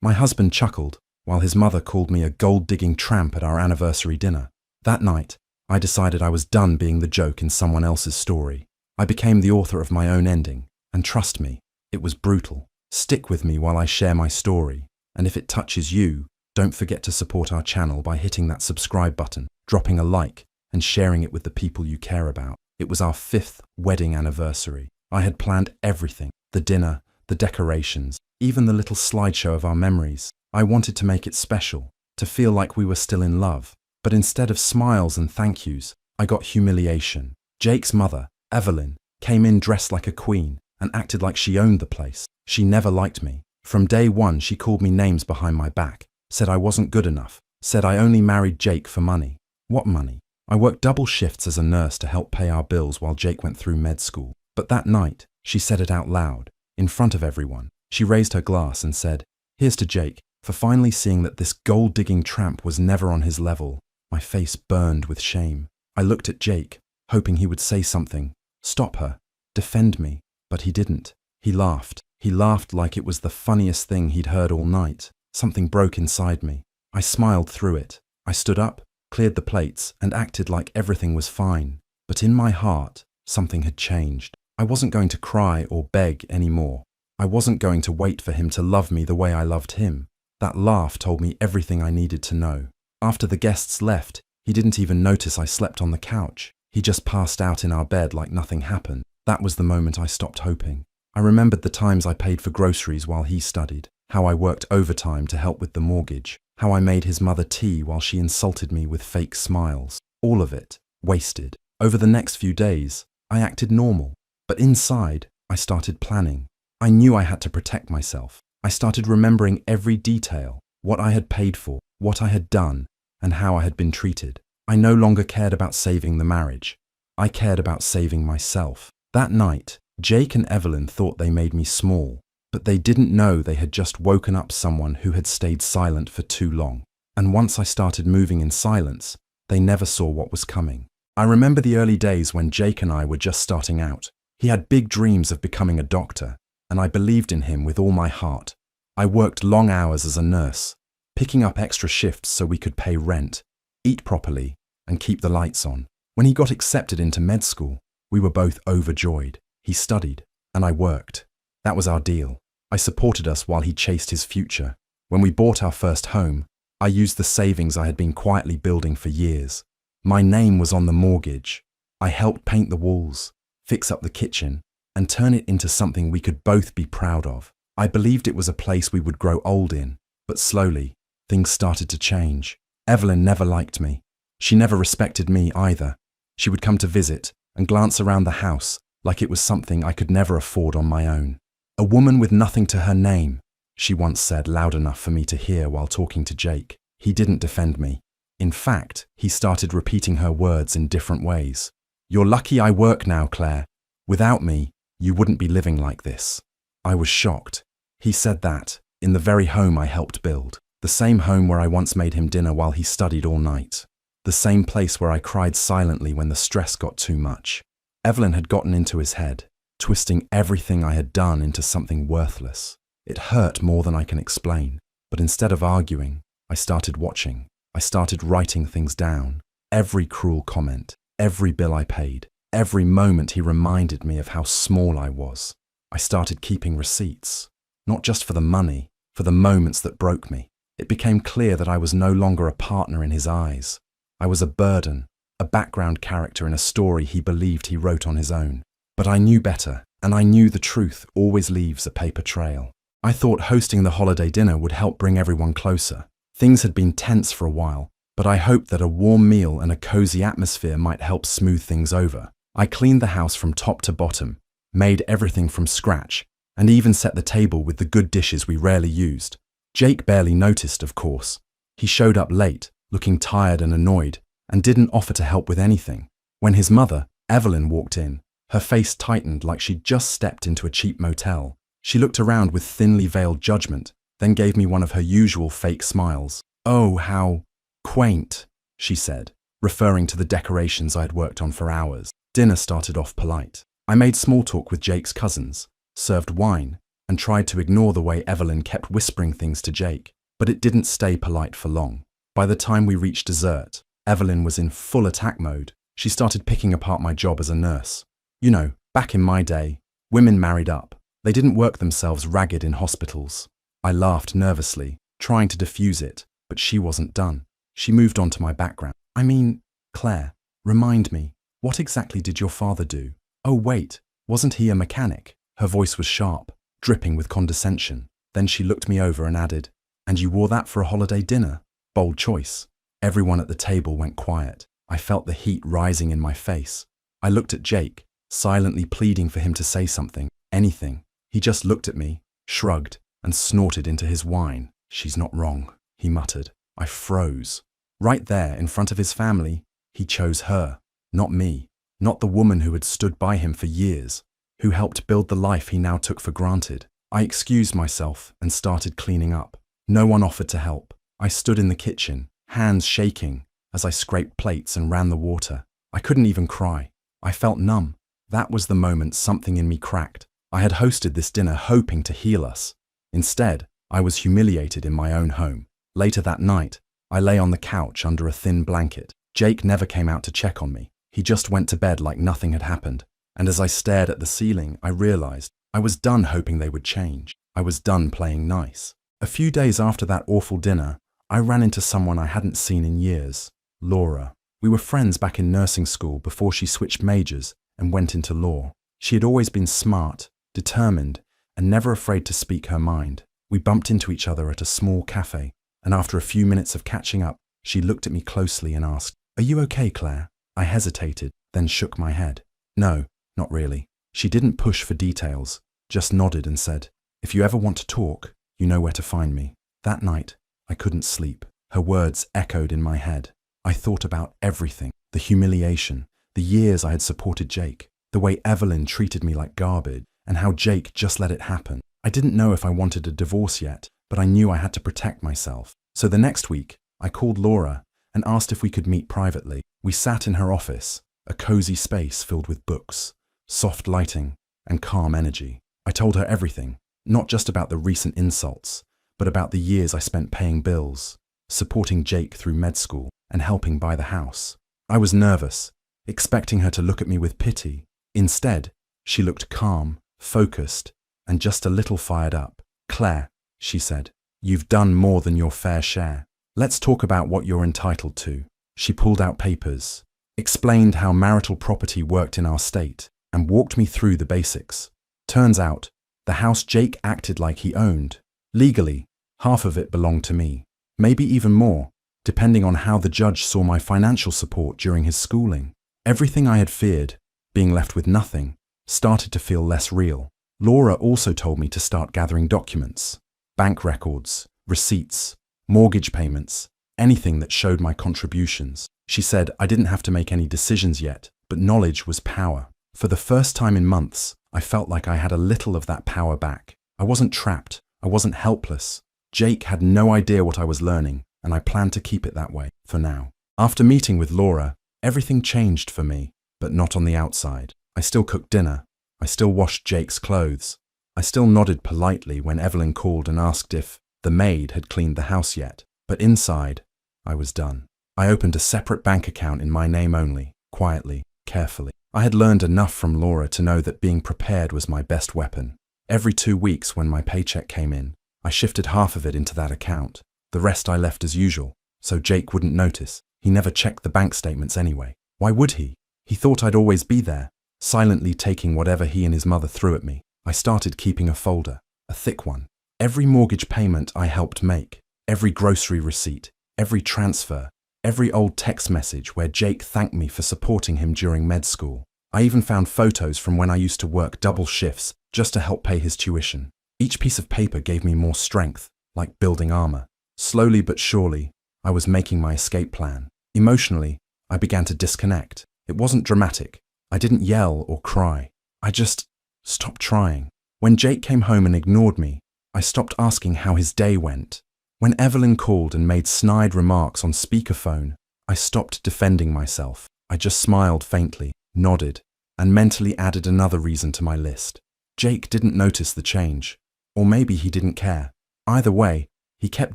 My husband chuckled, while his mother called me a gold-digging tramp at our anniversary dinner. That night, I decided I was done being the joke in someone else's story. I became the author of my own ending, and trust me, it was brutal. Stick with me while I share my story, and if it touches you, don't forget to support our channel by hitting that subscribe button, dropping a like, and sharing it with the people you care about. It was our 5th wedding anniversary. I had planned everything, the dinner, the decorations, even the little slideshow of our memories. I wanted to make it special, to feel like we were still in love. But instead of smiles and thank yous, I got humiliation. Jake's mother, Evelyn, came in dressed like a queen and acted like she owned the place. She never liked me. From day one, she called me names behind my back, said I wasn't good enough, said I only married Jake for money. What money? I worked double shifts as a nurse to help pay our bills while Jake went through med school. But that night, she said it out loud, in front of everyone. She raised her glass and said, "Here's to Jake, for finally seeing that this gold-digging tramp was never on his level." My face burned with shame. I looked at Jake, hoping he would say something, stop her, defend me, but he didn't. He laughed. He laughed like it was the funniest thing he'd heard all night. Something broke inside me. I smiled through it. I stood up, cleared the plates, and acted like everything was fine. But in my heart, something had changed. I wasn't going to cry or beg anymore. I wasn't going to wait for him to love me the way I loved him. That laugh told me everything I needed to know. After the guests left, he didn't even notice I slept on the couch. He just passed out in our bed like nothing happened. That was the moment I stopped hoping. I remembered the times I paid for groceries while he studied, how I worked overtime to help with the mortgage, how I made his mother tea while she insulted me with fake smiles. All of it, wasted. Over the next few days, I acted normal, but inside, I started planning. I knew I had to protect myself. I started remembering every detail, what I had paid for, what I had done, and how I had been treated. I no longer cared about saving the marriage. I cared about saving myself. That night, Jake and Evelyn thought they made me small, but they didn't know they had just woken up someone who had stayed silent for too long. And once I started moving in silence, they never saw what was coming. I remember the early days when Jake and I were just starting out. He had big dreams of becoming a doctor, and I believed in him with all my heart. I worked long hours as a nurse, picking up extra shifts so we could pay rent, eat properly, and keep the lights on. When he got accepted into med school, we were both overjoyed. He studied, and I worked. That was our deal. I supported us while he chased his future. When we bought our first home, I used the savings I had been quietly building for years. My name was on the mortgage. I helped paint the walls, fix up the kitchen, and turn it into something we could both be proud of. I believed it was a place we would grow old in, but slowly, things started to change. Evelyn never liked me. She never respected me either. She would come to visit and glance around the house like it was something I could never afford on my own. "A woman with nothing to her name," she once said loud enough for me to hear while talking to Jake. He didn't defend me. In fact, he started repeating her words in different ways. "You're lucky I work now, Claire. Without me, you wouldn't be living like this." I was shocked. He said that in the very home I helped build. The same home where I once made him dinner while he studied all night. The same place where I cried silently when the stress got too much. Evelyn had gotten into his head, twisting everything I had done into something worthless. It hurt more than I can explain, but instead of arguing, I started watching. I started writing things down. Every cruel comment, every bill I paid, every moment he reminded me of how small I was. I started keeping receipts, not just for the money, for the moments that broke me. It became clear that I was no longer a partner in his eyes. I was a burden, a background character in a story he believed he wrote on his own. But I knew better, and I knew the truth always leaves a paper trail. I thought hosting the holiday dinner would help bring everyone closer. Things had been tense for a while, but I hoped that a warm meal and a cozy atmosphere might help smooth things over. I cleaned the house from top to bottom, made everything from scratch, and even set the table with the good dishes we rarely used. Jake barely noticed, of course. He showed up late, looking tired and annoyed, and didn't offer to help with anything. When his mother, Evelyn, walked in, her face tightened like she'd just stepped into a cheap motel. She looked around with thinly veiled judgment, then gave me one of her usual fake smiles. "Oh, how quaint," she said, referring to the decorations I had worked on for hours. Dinner started off polite. I made small talk with Jake's cousins, served wine, and tried to ignore the way Evelyn kept whispering things to Jake, but it didn't stay polite for long. By the time we reached dessert, Evelyn was in full attack mode. She started picking apart my job as a nurse. You know, back in my day, women married up. They didn't work themselves ragged in hospitals. I laughed nervously, trying to diffuse it, but she wasn't done. She moved on to my background. I mean, Claire, remind me, what exactly did your father do? Oh wait, wasn't he a mechanic? Her voice was sharp, dripping with condescension. Then she looked me over and added, and you wore that for a holiday dinner? Bold choice. Everyone at the table went quiet. I felt the heat rising in my face. I looked at Jake, silently pleading for him to say something, anything. He just looked at me, shrugged, and snorted into his wine. She's not wrong, he muttered. I froze. Right there, in front of his family, he chose her, not me, not the woman who had stood by him for years, who helped build the life he now took for granted. I excused myself and started cleaning up. No one offered to help. I stood in the kitchen, hands shaking, as I scraped plates and ran the water. I couldn't even cry. I felt numb. That was the moment something in me cracked. I had hosted this dinner hoping to heal us. Instead, I was humiliated in my own home. Later that night, I lay on the couch under a thin blanket. Jake never came out to check on me. He just went to bed like nothing had happened. And as I stared at the ceiling, I realized I was done hoping they would change. I was done playing nice. A few days after that awful dinner, I ran into someone I hadn't seen in years, Laura. We were friends back in nursing school before she switched majors and went into law. She had always been smart, determined, and never afraid to speak her mind. We bumped into each other at a small cafe, and after a few minutes of catching up, she looked at me closely and asked, "Are you okay, Claire?" I hesitated, then shook my head. No, not really. She didn't push for details, just nodded and said, "If you ever want to talk, you know where to find me." That night, I couldn't sleep. Her words echoed in my head. I thought about everything, the humiliation, the years I had supported Jake, the way Evelyn treated me like garbage, and how Jake just let it happen. I didn't know if I wanted a divorce yet, but I knew I had to protect myself. So the next week, I called Laura and asked if we could meet privately. We sat in her office, a cozy space filled with books, soft lighting, and calm energy. I told her everything, not just about the recent insults, but about the years I spent paying bills, supporting Jake through med school, and helping buy the house. I was nervous, expecting her to look at me with pity. Instead, she looked calm, focused, and just a little fired up. "Claire," she said, "you've done more than your fair share. Let's talk about what you're entitled to." She pulled out papers, explained how marital property worked in our state, and walked me through the basics. Turns out, the house Jake acted like he owned. Legally, half of it belonged to me, maybe even more, depending on how the judge saw my financial support during his schooling. Everything I had feared, being left with nothing, started to feel less real. Laura also told me to start gathering documents, bank records, receipts, mortgage payments, anything that showed my contributions. She said I didn't have to make any decisions yet, but knowledge was power. For the first time in months, I felt like I had a little of that power back. I wasn't trapped. I wasn't helpless. Jake had no idea what I was learning, and I planned to keep it that way, for now. After meeting with Laura, everything changed for me, but not on the outside. I still cooked dinner. I still washed Jake's clothes. I still nodded politely when Evelyn called and asked if the maid had cleaned the house yet. But inside, I was done. I opened a separate bank account in my name only, quietly, carefully. I had learned enough from Laura to know that being prepared was my best weapon. Every 2 weeks when my paycheck came in, I shifted half of it into that account. The rest I left as usual, so Jake wouldn't notice. He never checked the bank statements anyway. Why would he? He thought I'd always be there, silently taking whatever he and his mother threw at me. I started keeping a folder, a thick one. Every mortgage payment I helped make, every grocery receipt, every transfer, every old text message where Jake thanked me for supporting him during med school. I even found photos from when I used to work double shifts just to help pay his tuition. Each piece of paper gave me more strength, like building armor. Slowly but surely, I was making my escape plan. Emotionally, I began to disconnect. It wasn't dramatic. I didn't yell or cry. I just stopped trying. When Jake came home and ignored me, I stopped asking how his day went. When Evelyn called and made snide remarks on speakerphone, I stopped defending myself. I just smiled faintly, nodded, and mentally added another reason to my list. Jake didn't notice the change. Or maybe he didn't care. Either way, he kept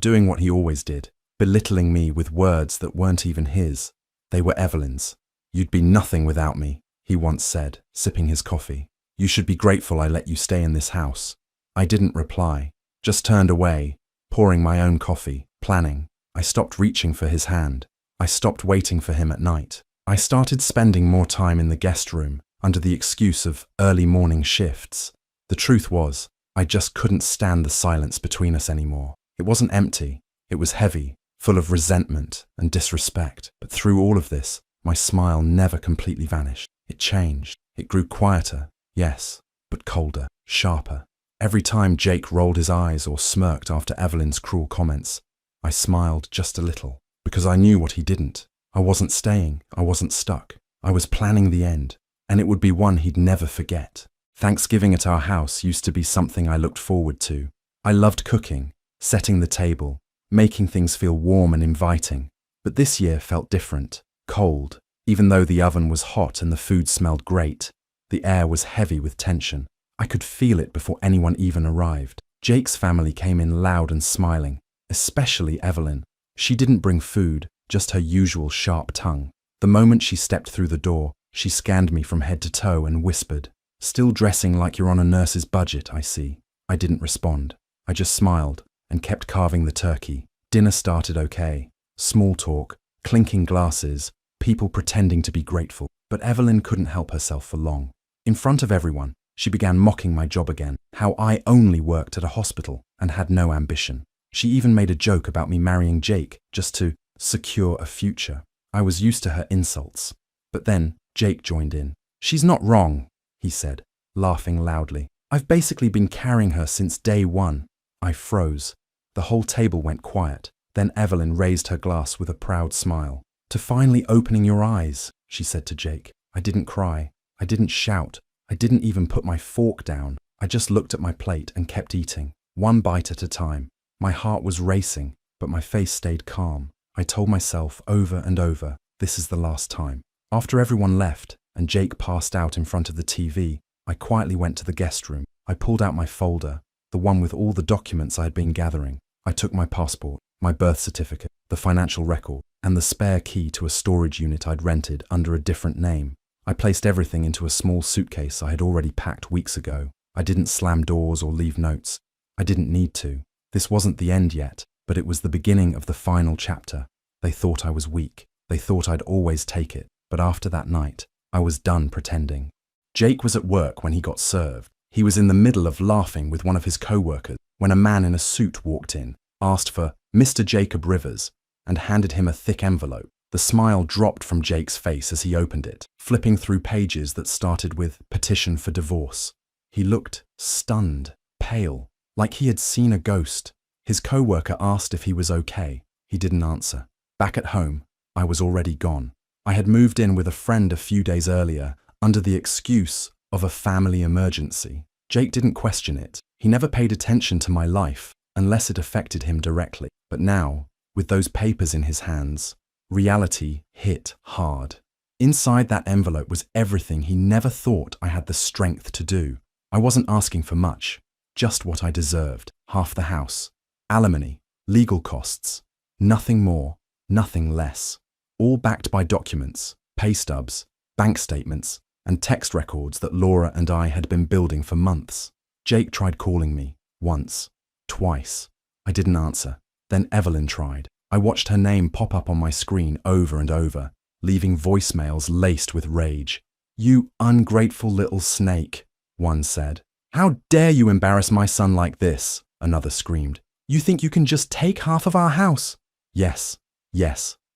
doing what he always did, belittling me with words that weren't even his. They were Evelyn's. "You'd be nothing without me," he once said, sipping his coffee. "You should be grateful I let you stay in this house." I didn't reply, just turned away, pouring my own coffee, planning. I stopped reaching for his hand. I stopped waiting for him at night. I started spending more time in the guest room, under the excuse of early morning shifts. The truth was, I just couldn't stand the silence between us anymore. It wasn't empty. It was heavy, full of resentment and disrespect. But through all of this, my smile never completely vanished. It changed. It grew quieter, yes, but colder, sharper. Every time Jake rolled his eyes or smirked after Evelyn's cruel comments, I smiled just a little, because I knew what he didn't. I wasn't staying. I wasn't stuck. I was planning the end, and it would be one he'd never forget. Thanksgiving at our house used to be something I looked forward to. I loved cooking, setting the table, making things feel warm and inviting. But this year felt different, cold. Even though the oven was hot and the food smelled great, the air was heavy with tension. I could feel it before anyone even arrived. Jake's family came in loud and smiling, especially Evelyn. She didn't bring food, just her usual sharp tongue. The moment she stepped through the door, she scanned me from head to toe and whispered, "Still dressing like you're on a nurse's budget, I see." I didn't respond. I just smiled and kept carving the turkey. Dinner started okay. Small talk, clinking glasses, people pretending to be grateful. But Evelyn couldn't help herself for long. In front of everyone, she began mocking my job again, how I only worked at a hospital and had no ambition. She even made a joke about me marrying Jake just to secure a future. I was used to her insults. But then Jake joined in. "She's not wrong," he said, laughing loudly. "I've basically been carrying her since day one." I froze. The whole table went quiet. Then Evelyn raised her glass with a proud smile. "To finally opening your eyes," she said to Jake. I didn't cry. I didn't shout. I didn't even put my fork down. I just looked at my plate and kept eating, one bite at a time. My heart was racing, but my face stayed calm. I told myself over and over, this is the last time. After everyone left and Jake passed out in front of the TV, I quietly went to the guest room. I pulled out my folder, the one with all the documents I had been gathering. I took my passport, my birth certificate, the financial record, and the spare key to a storage unit I'd rented under a different name. I placed everything into a small suitcase I had already packed weeks ago. I didn't slam doors or leave notes. I didn't need to. This wasn't the end yet, but it was the beginning of the final chapter. They thought I was weak. They thought I'd always take it. But after that night, I was done pretending. Jake was at work when he got served. He was in the middle of laughing with one of his co-workers when a man in a suit walked in, asked for Mr. Jacob Rivers, and handed him a thick envelope. The smile dropped from Jake's face as he opened it, flipping through pages that started with "Petition for Divorce." He looked stunned, pale, like he had seen a ghost. His co-worker asked if he was okay. He didn't answer. Back at home, I was already gone. I had moved in with a friend a few days earlier under the excuse of a family emergency. Jake didn't question it. He never paid attention to my life unless it affected him directly. But now, with those papers in his hands, reality hit hard. Inside that envelope was everything he never thought I had the strength to do. I wasn't asking for much, just what I deserved. Half the house, alimony, legal costs. Nothing more, nothing less. All backed by documents, pay stubs, bank statements, and text records that Laura and I had been building for months. Jake tried calling me, once, twice. I didn't answer. Then Evelyn tried. I watched her name pop up on my screen over and over, leaving voicemails laced with rage. "You ungrateful little snake," one said. "How dare you embarrass my son like this?" another screamed. "You think you can just take half of our house?" Yes,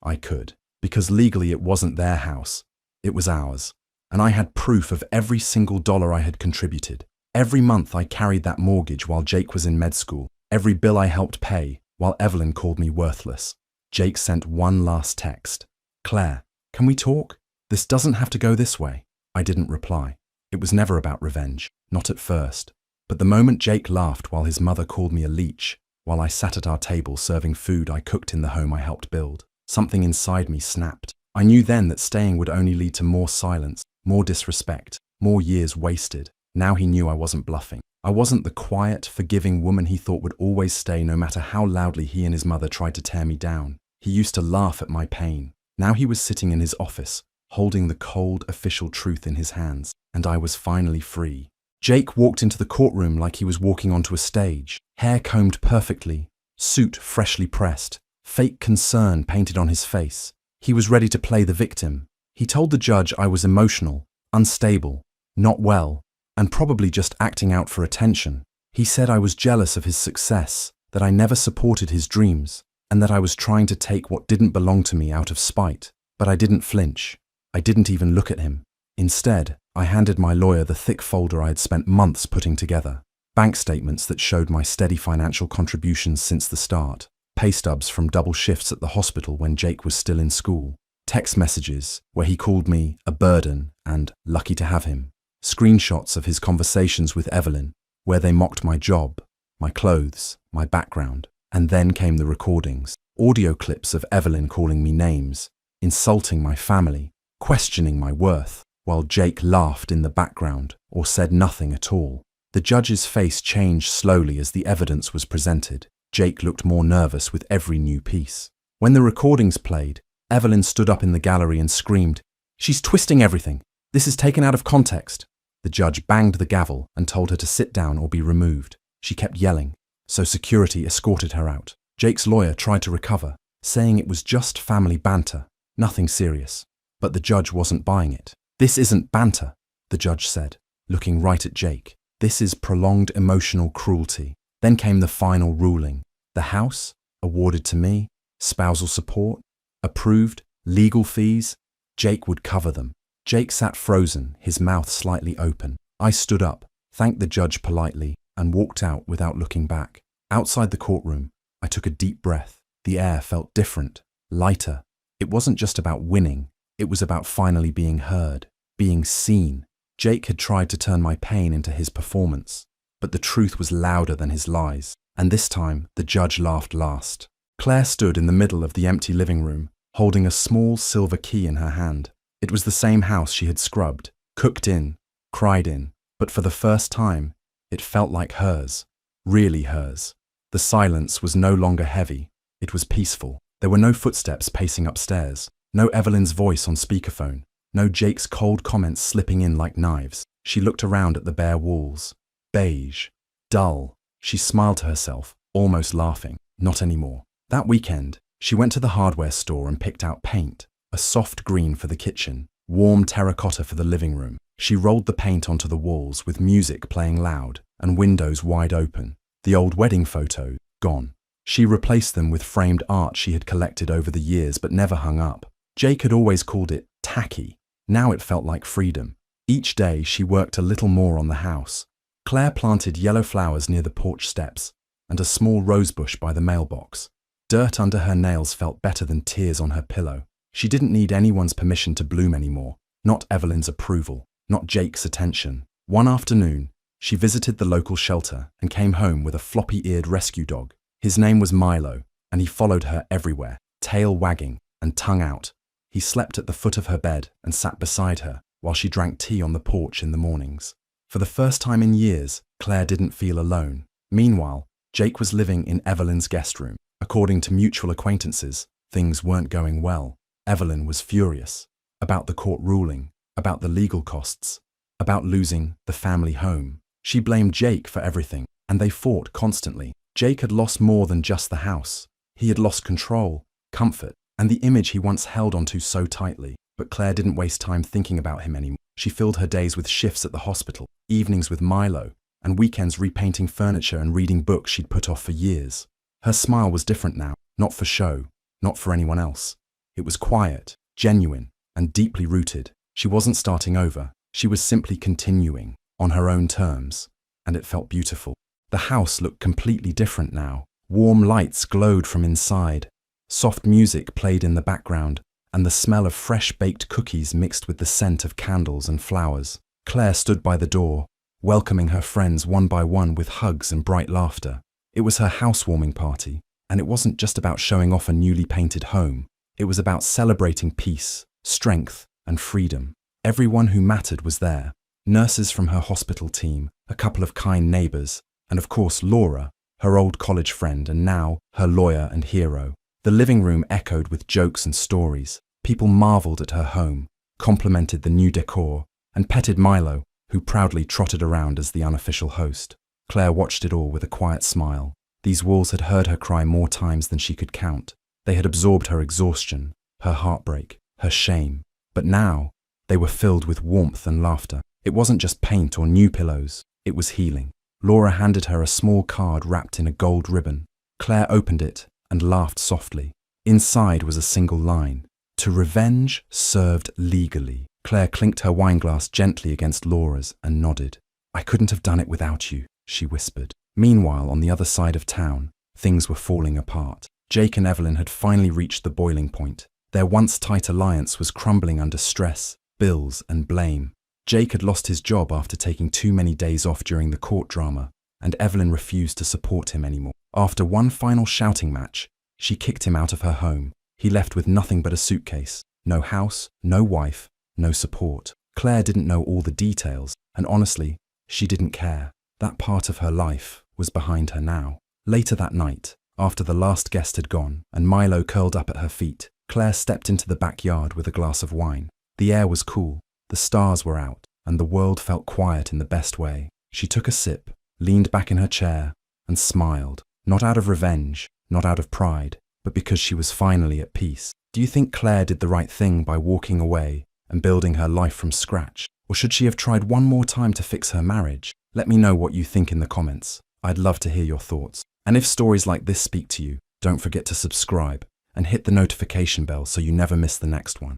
I could, because legally it wasn't their house. It was ours, and I had proof of every single dollar I had contributed. Every month I carried that mortgage while Jake was in med school, every bill I helped pay, while Evelyn called me worthless. Jake sent one last text. "Claire, can we talk? This doesn't have to go this way." I didn't reply. It was never about revenge, not at first. But the moment Jake laughed while his mother called me a leech, while I sat at our table serving food I cooked in the home I helped build, something inside me snapped. I knew then that staying would only lead to more silence, more disrespect, more years wasted. Now he knew I wasn't bluffing. I wasn't the quiet, forgiving woman he thought would always stay no matter how loudly he and his mother tried to tear me down. He used to laugh at my pain. Now he was sitting in his office, holding the cold, official truth in his hands, and I was finally free. Jake walked into the courtroom like he was walking onto a stage, hair combed perfectly, suit freshly pressed, fake concern painted on his face. He was ready to play the victim. He told the judge I was emotional, unstable, not well, and probably just acting out for attention. He said I was jealous of his success, that I never supported his dreams, and that I was trying to take what didn't belong to me out of spite. But I didn't flinch. I didn't even look at him. Instead, I handed my lawyer the thick folder I had spent months putting together. Bank statements that showed my steady financial contributions since the start. Pay stubs from double shifts at the hospital when Jake was still in school. Text messages where he called me a burden and lucky to have him. Screenshots of his conversations with Evelyn, where they mocked my job, my clothes, my background. And then came the recordings. Audio clips of Evelyn calling me names, insulting my family, questioning my worth, while Jake laughed in the background or said nothing at all. The judge's face changed slowly as the evidence was presented. Jake looked more nervous with every new piece. When the recordings played, Evelyn stood up in the gallery and screamed, "She's twisting everything. This is taken out of context." The judge banged the gavel and told her to sit down or be removed. She kept yelling, so security escorted her out. Jake's lawyer tried to recover, saying it was just family banter, nothing serious. But the judge wasn't buying it. "This isn't banter," the judge said, looking right at Jake. "This is prolonged emotional cruelty." Then came the final ruling. The house, awarded to me, spousal support, approved, legal fees. Jake would cover them. Jake sat frozen, his mouth slightly open. I stood up, thanked the judge politely, and walked out without looking back. Outside the courtroom, I took a deep breath. The air felt different, lighter. It wasn't just about winning. It was about finally being heard, being seen. Jake had tried to turn my pain into his performance, but the truth was louder than his lies. And this time, the judge laughed last. Claire stood in the middle of the empty living room, holding a small silver key in her hand. It was the same house she had scrubbed, cooked in, cried in, but for the first time, it felt like hers, really hers. The silence was no longer heavy, it was peaceful. There were no footsteps pacing upstairs, no Evelyn's voice on speakerphone, no Jake's cold comments slipping in like knives. She looked around at the bare walls. Beige, dull. She smiled to herself, almost laughing. Not anymore. That weekend, she went to the hardware store and picked out paint, a soft green for the kitchen, warm terracotta for the living room. She rolled the paint onto the walls with music playing loud and windows wide open. The old wedding photos, gone. She replaced them with framed art she had collected over the years but never hung up. Jake had always called it tacky. Now it felt like freedom. Each day she worked a little more on the house. Claire planted yellow flowers near the porch steps and a small rosebush by the mailbox. Dirt under her nails felt better than tears on her pillow. She didn't need anyone's permission to bloom anymore, not Evelyn's approval, not Jake's attention. One afternoon, she visited the local shelter and came home with a floppy-eared rescue dog. His name was Milo, and he followed her everywhere, tail wagging and tongue out. He slept at the foot of her bed and sat beside her while she drank tea on the porch in the mornings. For the first time in years, Claire didn't feel alone. Meanwhile, Jake was living in Evelyn's guest room. According to mutual acquaintances, things weren't going well. Evelyn was furious about the court ruling, about the legal costs, about losing the family home. She blamed Jake for everything, and they fought constantly. Jake had lost more than just the house. He had lost control, comfort, and the image he once held onto so tightly. But Claire didn't waste time thinking about him anymore. She filled her days with shifts at the hospital, evenings with Milo, and weekends repainting furniture and reading books she'd put off for years. Her smile was different now, not for show, not for anyone else. It was quiet, genuine, and deeply rooted. She wasn't starting over. She was simply continuing, on her own terms, and it felt beautiful. The house looked completely different now. Warm lights glowed from inside. Soft music played in the background, and the smell of fresh-baked cookies mixed with the scent of candles and flowers. Claire stood by the door, welcoming her friends one by one with hugs and bright laughter. It was her housewarming party, and it wasn't just about showing off a newly painted home. It was about celebrating peace, strength, and freedom. Everyone who mattered was there. Nurses from her hospital team, a couple of kind neighbours, and of course Laura, her old college friend and now her lawyer and hero. The living room echoed with jokes and stories. People marvelled at her home, complimented the new decor, and petted Milo, who proudly trotted around as the unofficial host. Claire watched it all with a quiet smile. These walls had heard her cry more times than she could count. They had absorbed her exhaustion, her heartbreak, her shame. But now, they were filled with warmth and laughter. It wasn't just paint or new pillows, it was healing. Laura handed her a small card wrapped in a gold ribbon. Claire opened it and laughed softly. Inside was a single line: "To revenge served legally." Claire clinked her wineglass gently against Laura's and nodded. "I couldn't have done it without you," she whispered. Meanwhile, on the other side of town, things were falling apart. Jake and Evelyn had finally reached the boiling point. Their once tight alliance was crumbling under stress, bills, and blame. Jake had lost his job after taking too many days off during the court drama, and Evelyn refused to support him anymore. After one final shouting match, she kicked him out of her home. He left with nothing but a suitcase. No house, no wife, no support. Claire didn't know all the details, and honestly, she didn't care. That part of her life was behind her now. Later that night, after the last guest had gone and Milo curled up at her feet, Claire stepped into the backyard with a glass of wine. The air was cool, the stars were out, and the world felt quiet in the best way. She took a sip, leaned back in her chair, and smiled. Not out of revenge, not out of pride, but because she was finally at peace. Do you think Claire did the right thing by walking away and building her life from scratch? Or should she have tried one more time to fix her marriage? Let me know what you think in the comments. I'd love to hear your thoughts. And if stories like this speak to you, don't forget to subscribe and hit the notification bell so you never miss the next one.